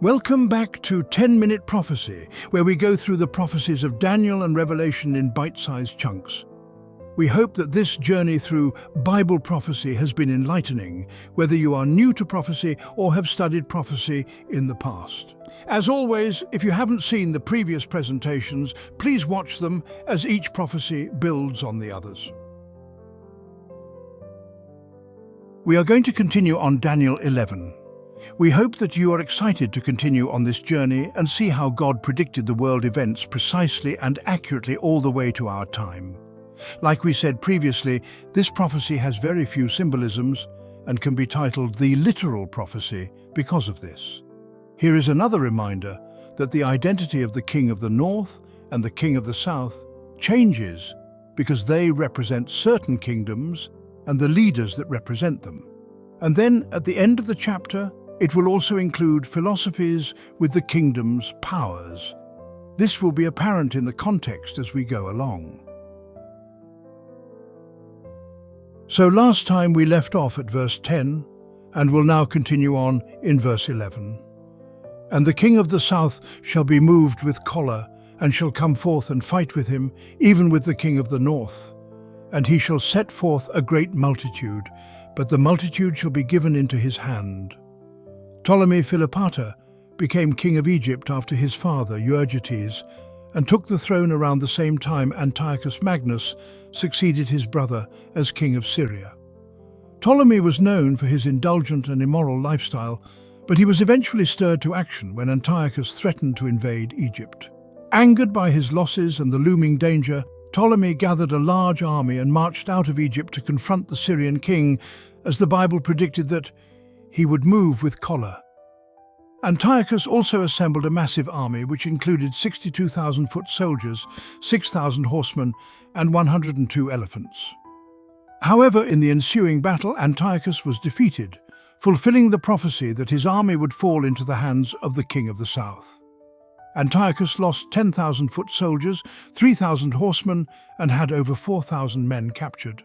Welcome back to 10-Minute Prophecy, where we go through the prophecies of Daniel and Revelation in bite-sized chunks. We hope that this journey through Bible prophecy has been enlightening, whether you are new to prophecy or have studied prophecy in the past. As always, if you haven't seen the previous presentations, please watch them as each prophecy builds on the others. We are going to continue on Daniel 11. We hope that you are excited to continue on this journey and see how God predicted the world events precisely and accurately all the way to our time. Like we said previously, this prophecy has very few symbolisms and can be titled the literal prophecy because of this. Here is another reminder that the identity of the King of the North and the King of the South changes because they represent certain kingdoms and the leaders that represent them. And then at the end of the chapter, it will also include philosophies with the kingdom's powers. This will be apparent in the context as we go along. So last time we left off at verse 10, and will now continue on in verse 11. And the king of the south shall be moved with choler, and shall come forth and fight with him, even with the king of the north. And he shall set forth a great multitude, but the multitude shall be given into his hand. Ptolemy Philopator became king of Egypt after his father Euergetes, and took the throne around the same time Antiochus Magnus succeeded his brother as king of Syria. Ptolemy was known for his indulgent and immoral lifestyle, but he was eventually stirred to action when Antiochus threatened to invade Egypt. Angered by his losses and the looming danger, Ptolemy gathered a large army and marched out of Egypt to confront the Syrian king, as the Bible predicted that he would move with choler. Antiochus also assembled a massive army which included 62,000 foot soldiers, 6,000 horsemen, and 102 elephants. However, in the ensuing battle, Antiochus was defeated, fulfilling the prophecy that his army would fall into the hands of the king of the south. Antiochus lost 10,000 foot soldiers, 3,000 horsemen, and had over 4,000 men captured.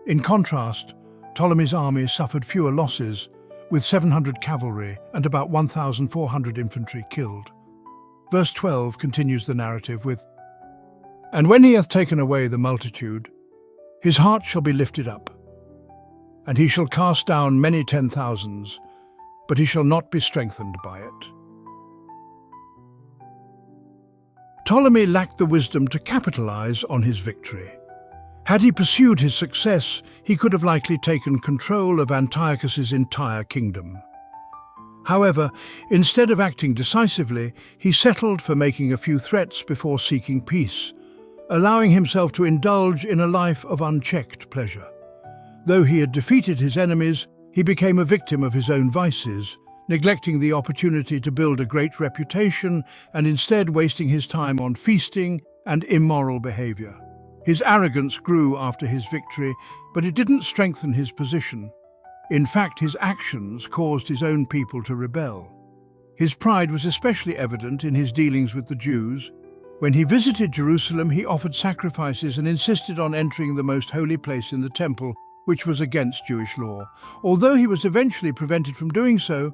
In contrast, Ptolemy's army suffered fewer losses, with 700 cavalry and about 1,400 infantry killed. Verse 12 continues the narrative with, "And when he hath taken away the multitude, his heart shall be lifted up, and he shall cast down many 10,000s, but he shall not be strengthened by it." Ptolemy lacked the wisdom to capitalize on his victory. Had he pursued his success, he could have likely taken control of Antiochus's entire kingdom. However, instead of acting decisively, he settled for making a few threats before seeking peace, allowing himself to indulge in a life of unchecked pleasure. Though he had defeated his enemies, he became a victim of his own vices, neglecting the opportunity to build a great reputation and instead wasting his time on feasting and immoral behavior. His arrogance grew after his victory, but it didn't strengthen his position. In fact, his actions caused his own people to rebel. His pride was especially evident in his dealings with the Jews. When he visited Jerusalem, he offered sacrifices and insisted on entering the most holy place in the temple, which was against Jewish law. Although he was eventually prevented from doing so,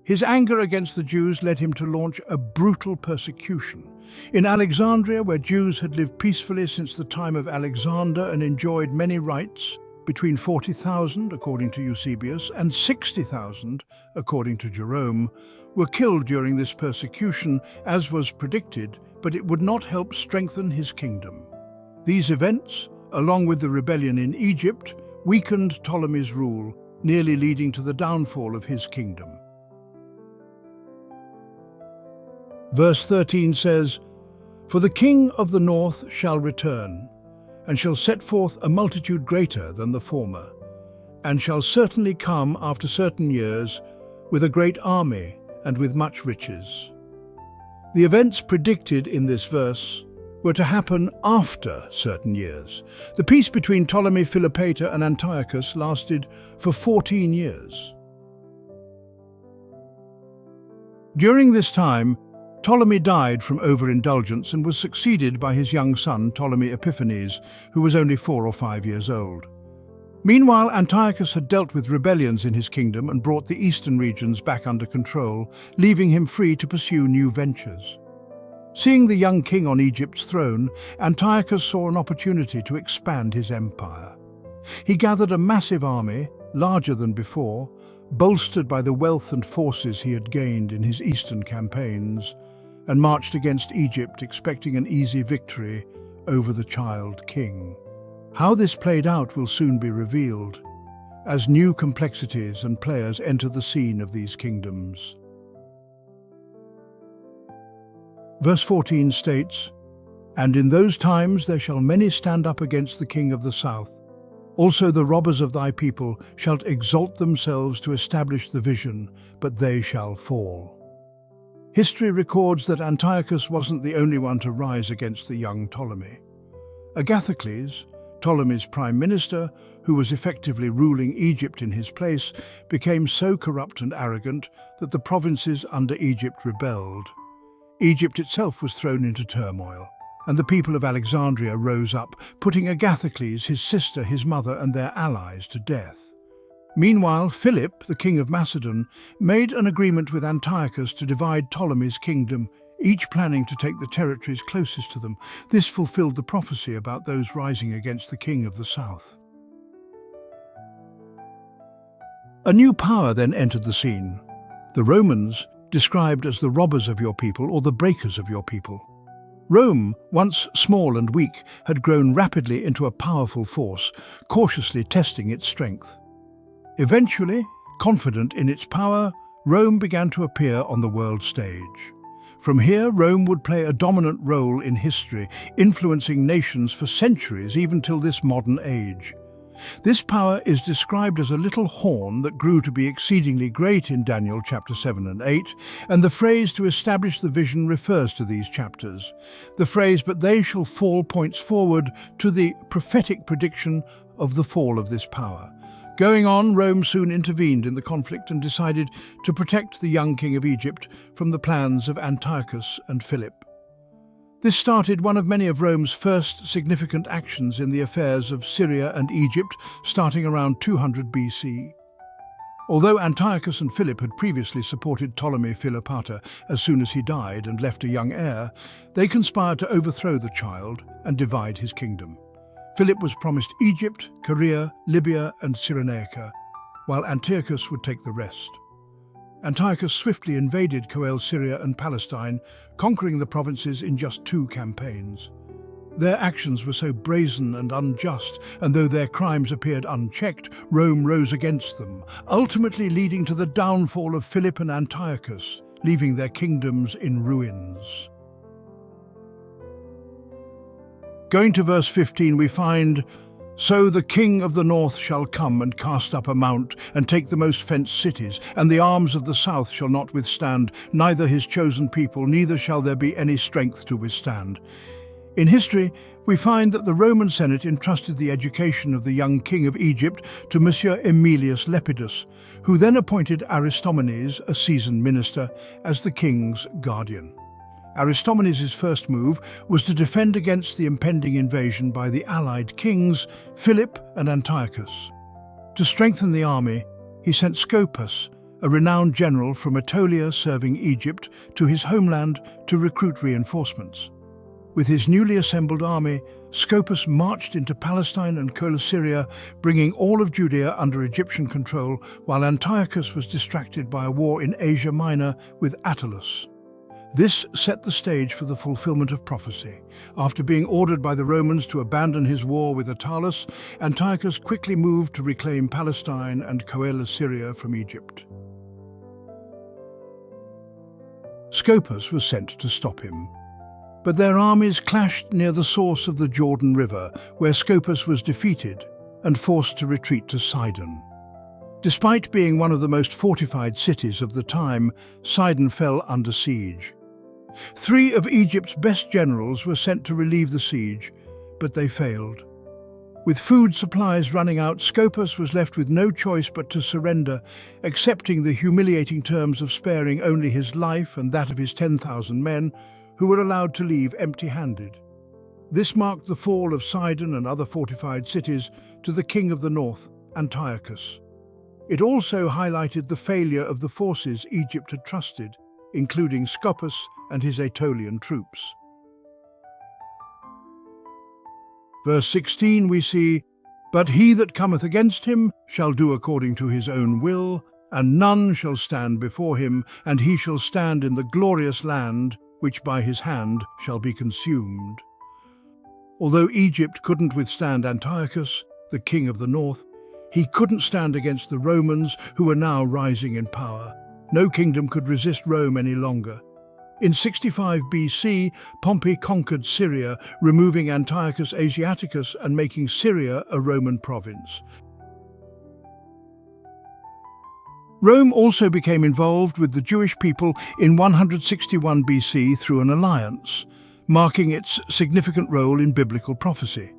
his anger against the Jews led him to launch a brutal persecution. In Alexandria, where Jews had lived peacefully since the time of Alexander and enjoyed many rights, between 40,000, according to Eusebius, and 60,000, according to Jerome, were killed during this persecution, as was predicted, but it would not help strengthen his kingdom. These events, along with the rebellion in Egypt, weakened Ptolemy's rule, nearly leading to the downfall of his kingdom. Verse 13 says, "For the king of the north shall return, and shall set forth a multitude greater than the former, and shall certainly come after certain years with a great army and with much riches." The events predicted in this verse were to happen after certain years. The peace between Ptolemy Philopator and Antiochus lasted for 14 years. During this time, Ptolemy died from overindulgence and was succeeded by his young son Ptolemy Epiphanes, who was only 4 or 5 years old. Meanwhile, Antiochus had dealt with rebellions in his kingdom and brought the eastern regions back under control, leaving him free to pursue new ventures. Seeing the young king on Egypt's throne, Antiochus saw an opportunity to expand his empire. He gathered a massive army, larger than before, bolstered by the wealth and forces he had gained in his eastern campaigns, and marched against Egypt expecting an easy victory over the child king. How this played out will soon be revealed, as new complexities and players enter the scene of these kingdoms. Verse 14 states, "And in those times there shall many stand up against the king of the south. Also the robbers of thy people shall exalt themselves to establish the vision, but they shall fall." History records that Antiochus wasn't the only one to rise against the young Ptolemy. Agathocles, Ptolemy's prime minister, who was effectively ruling Egypt in his place, became so corrupt and arrogant that the provinces under Egypt rebelled. Egypt itself was thrown into turmoil, and the people of Alexandria rose up, putting Agathocles, his sister, his mother, and their allies to death. Meanwhile, Philip, the king of Macedon, made an agreement with Antiochus to divide Ptolemy's kingdom, each planning to take the territories closest to them. This fulfilled the prophecy about those rising against the king of the south. A new power then entered the scene. The Romans, described as the robbers of your people or the breakers of your people. Rome, once small and weak, had grown rapidly into a powerful force, cautiously testing its strength. Eventually, confident in its power, Rome began to appear on the world stage. From here, Rome would play a dominant role in history, influencing nations for centuries, even till this modern age. This power is described as a little horn that grew to be exceedingly great in Daniel chapter 7 and 8, and the phrase "to establish the vision" refers to these chapters. The phrase "but they shall fall" points forward to the prophetic prediction of the fall of this power. Going on, Rome soon intervened in the conflict and decided to protect the young king of Egypt from the plans of Antiochus and Philip. This started one of many of Rome's first significant actions in the affairs of Syria and Egypt, starting around 200 BC. Although Antiochus and Philip had previously supported Ptolemy Philopator as soon as he died and left a young heir, they conspired to overthrow the child and divide his kingdom. Philip was promised Egypt, Caria, Libya, and Cyrenaica, while Antiochus would take the rest. Antiochus swiftly invaded Syria and Palestine, conquering the provinces in just 2 campaigns. Their actions were so brazen and unjust, and though their crimes appeared unchecked, Rome rose against them, ultimately leading to the downfall of Philip and Antiochus, leaving their kingdoms in ruins. Going to verse 15, we find, "So the king of the north shall come and cast up a mount, and take the most fenced cities, and the arms of the south shall not withstand, neither his chosen people, neither shall there be any strength to withstand." In history, we find that the Roman Senate entrusted the education of the young king of Egypt to Monsieur Aemilius Lepidus, who then appointed Aristomenes, a seasoned minister, as the king's guardian. Aristomenes' first move was to defend against the impending invasion by the allied kings, Philip and Antiochus. To strengthen the army, he sent Scopas, a renowned general from Aetolia serving Egypt, to his homeland to recruit reinforcements. With his newly assembled army, Scopas marched into Palestine and Coele-Syria, bringing all of Judea under Egyptian control, while Antiochus was distracted by a war in Asia Minor with Attalus. This set the stage for the fulfillment of prophecy. After being ordered by the Romans to abandon his war with Attalus, Antiochus quickly moved to reclaim Palestine and Coele-Syria from Egypt. Scopas was sent to stop him, but their armies clashed near the source of the Jordan River, where Scopas was defeated and forced to retreat to Sidon. Despite being one of the most fortified cities of the time, Sidon fell under siege. 3 of Egypt's best generals were sent to relieve the siege, but they failed. With food supplies running out, Scopas was left with no choice but to surrender, accepting the humiliating terms of sparing only his life and that of his 10,000 men, who were allowed to leave empty-handed. This marked the fall of Sidon and other fortified cities to the king of the north, Antiochus. It also highlighted the failure of the forces Egypt had trusted, including Scopas and his Aetolian troops. Verse 16 we see, "But he that cometh against him shall do according to his own will, and none shall stand before him, and he shall stand in the glorious land, which by his hand shall be consumed." Although Egypt couldn't withstand Antiochus, the king of the north, he couldn't stand against the Romans, who were now rising in power. No kingdom could resist Rome any longer. In 65 BC, Pompey conquered Syria, removing Antiochus Asiaticus and making Syria a Roman province. Rome also became involved with the Jewish people in 161 BC through an alliance, marking its significant role in biblical prophecy.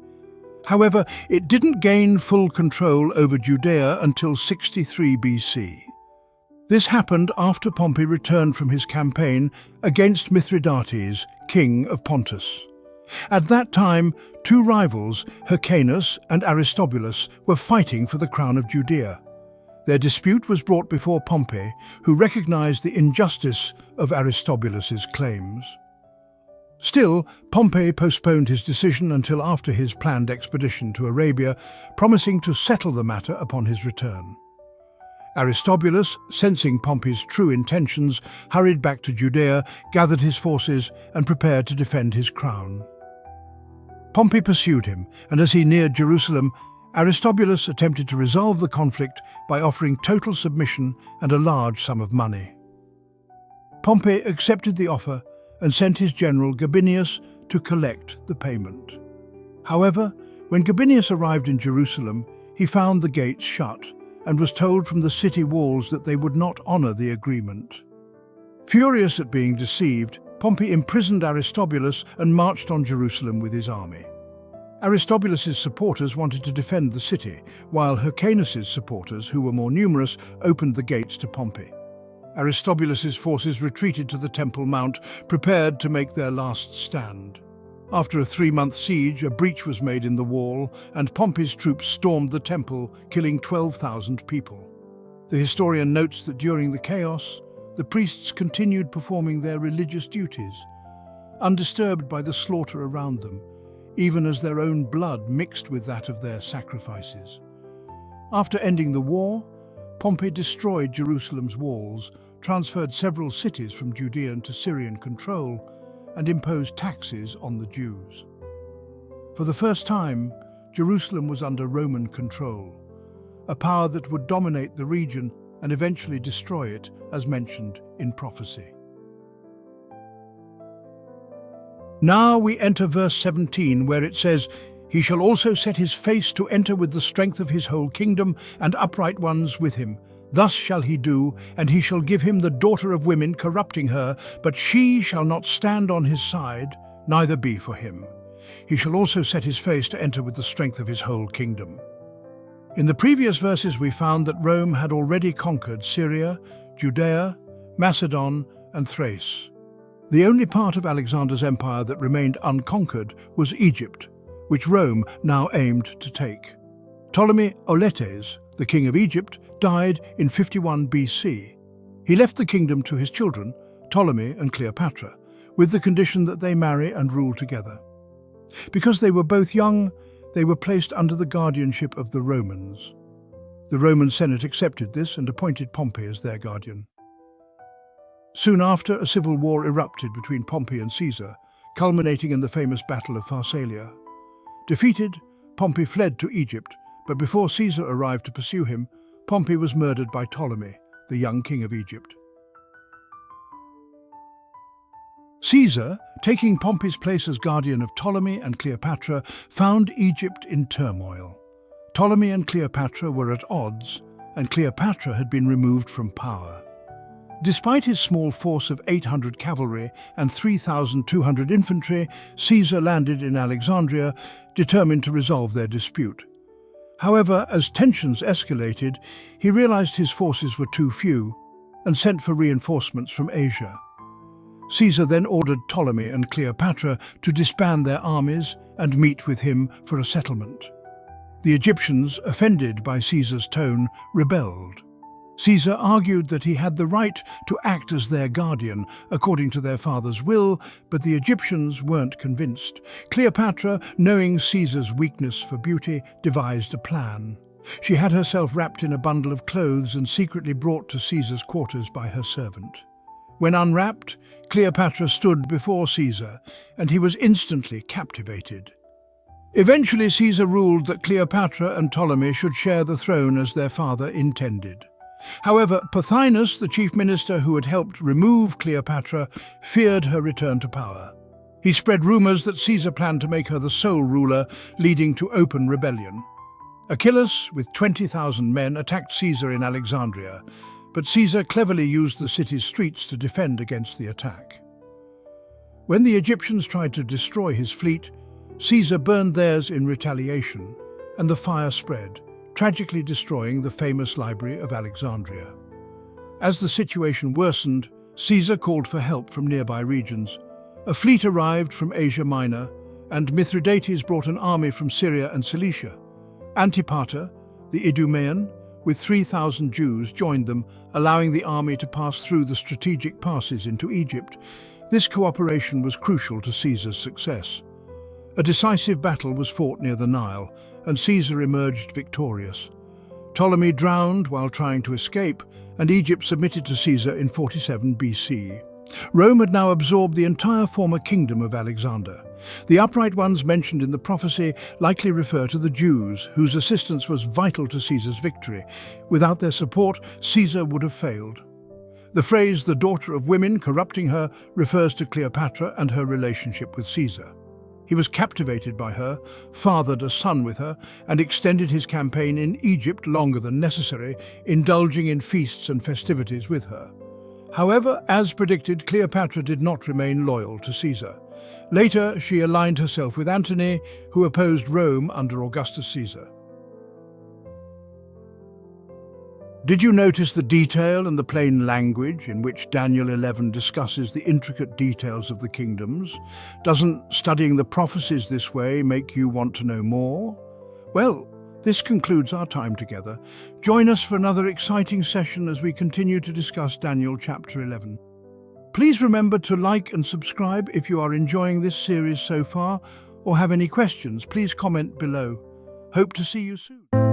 However, it didn't gain full control over Judea until 63 BC. This happened after Pompey returned from his campaign against Mithridates, king of Pontus. At that time, two rivals, Hyrcanus and Aristobulus, were fighting for the crown of Judea. Their dispute was brought before Pompey, who recognized the injustice of Aristobulus's claims. Still, Pompey postponed his decision until after his planned expedition to Arabia, promising to settle the matter upon his return. Aristobulus, sensing Pompey's true intentions, hurried back to Judea, gathered his forces, and prepared to defend his crown. Pompey pursued him, and as he neared Jerusalem, Aristobulus attempted to resolve the conflict by offering total submission and a large sum of money. Pompey accepted the offer and sent his general Gabinius to collect the payment. However, when Gabinius arrived in Jerusalem, he found the gates shut and was told from the city walls that they would not honor the agreement. Furious at being deceived, Pompey imprisoned Aristobulus and marched on Jerusalem with his army. Aristobulus's supporters wanted to defend the city, while Hyrcanus's supporters, who were more numerous, opened the gates to Pompey. Aristobulus's forces retreated to the Temple Mount, prepared to make their last stand. After a 3-month siege, a breach was made in the wall, and Pompey's troops stormed the temple, killing 12,000 people. The historian notes that during the chaos, the priests continued performing their religious duties, undisturbed by the slaughter around them, even as their own blood mixed with that of their sacrifices. After ending the war, Pompey destroyed Jerusalem's walls, transferred several cities from Judean to Syrian control, and imposed taxes on the Jews. For the first time, Jerusalem was under Roman control, a power that would dominate the region and eventually destroy it, as mentioned in prophecy. Now we enter verse 17, where it says, "He shall also set his face to enter with the strength of his whole kingdom, and upright ones with him. Thus shall he do, and he shall give him the daughter of women, corrupting her, but she shall not stand on his side, neither be for him. He shall also set his face to enter with the strength of his whole kingdom." In the previous verses we found that Rome had already conquered Syria, Judea, Macedon, and Thrace. The only part of Alexander's empire that remained unconquered was Egypt, which Rome now aimed to take. Ptolemy Auletes, the king of Egypt, died in 51 BC. He left the kingdom to his children, Ptolemy and Cleopatra, with the condition that they marry and rule together. Because they were both young, they were placed under the guardianship of the Romans. The Roman Senate accepted this and appointed Pompey as their guardian. Soon after, a civil war erupted between Pompey and Caesar, culminating in the famous Battle of Pharsalia. Defeated, Pompey fled to Egypt, but before Caesar arrived to pursue him, Pompey was murdered by Ptolemy, the young king of Egypt. Caesar, taking Pompey's place as guardian of Ptolemy and Cleopatra, found Egypt in turmoil. Ptolemy and Cleopatra were at odds, and Cleopatra had been removed from power. Despite his small force of 800 cavalry and 3,200 infantry, Caesar landed in Alexandria, determined to resolve their dispute. However, as tensions escalated, he realized his forces were too few and sent for reinforcements from Asia. Caesar then ordered Ptolemy and Cleopatra to disband their armies and meet with him for a settlement. The Egyptians, offended by Caesar's tone, rebelled. Caesar argued that he had the right to act as their guardian, according to their father's will, but the Egyptians weren't convinced. Cleopatra, knowing Caesar's weakness for beauty, devised a plan. She had herself wrapped in a bundle of clothes and secretly brought to Caesar's quarters by her servant. When unwrapped, Cleopatra stood before Caesar, and he was instantly captivated. Eventually, Caesar ruled that Cleopatra and Ptolemy should share the throne as their father intended. However, Pothinus, the chief minister who had helped remove Cleopatra, feared her return to power. He spread rumors that Caesar planned to make her the sole ruler, leading to open rebellion. Achillas, with 20,000 men, attacked Caesar in Alexandria, but Caesar cleverly used the city's streets to defend against the attack. When the Egyptians tried to destroy his fleet, Caesar burned theirs in retaliation, and the fire spread, tragically destroying the famous library of Alexandria. As the situation worsened, Caesar called for help from nearby regions. A fleet arrived from Asia Minor, and Mithridates brought an army from Syria and Cilicia. Antipater, the Idumean, with 3,000 Jews, joined them, allowing the army to pass through the strategic passes into Egypt. This cooperation was crucial to Caesar's success. A decisive battle was fought near the Nile, and Caesar emerged victorious. Ptolemy drowned while trying to escape, and Egypt submitted to Caesar in 47 BC. Rome had now absorbed the entire former kingdom of Alexander. The upright ones mentioned in the prophecy likely refer to the Jews, whose assistance was vital to Caesar's victory. Without their support, Caesar would have failed. The phrase, "the daughter of women corrupting her," refers to Cleopatra and her relationship with Caesar. He was captivated by her, fathered a son with her, and extended his campaign in Egypt longer than necessary, indulging in feasts and festivities with her. However, as predicted, Cleopatra did not remain loyal to Caesar. Later, she aligned herself with Antony, who opposed Rome under Augustus Caesar. Did you notice the detail and the plain language in which Daniel 11 discusses the intricate details of the kingdoms? Doesn't studying the prophecies this way make you want to know more? Well, this concludes our time together. Join us for another exciting session as we continue to discuss Daniel chapter 11. Please remember to like and subscribe if you are enjoying this series so far, or have any questions, please comment below. Hope to see you soon.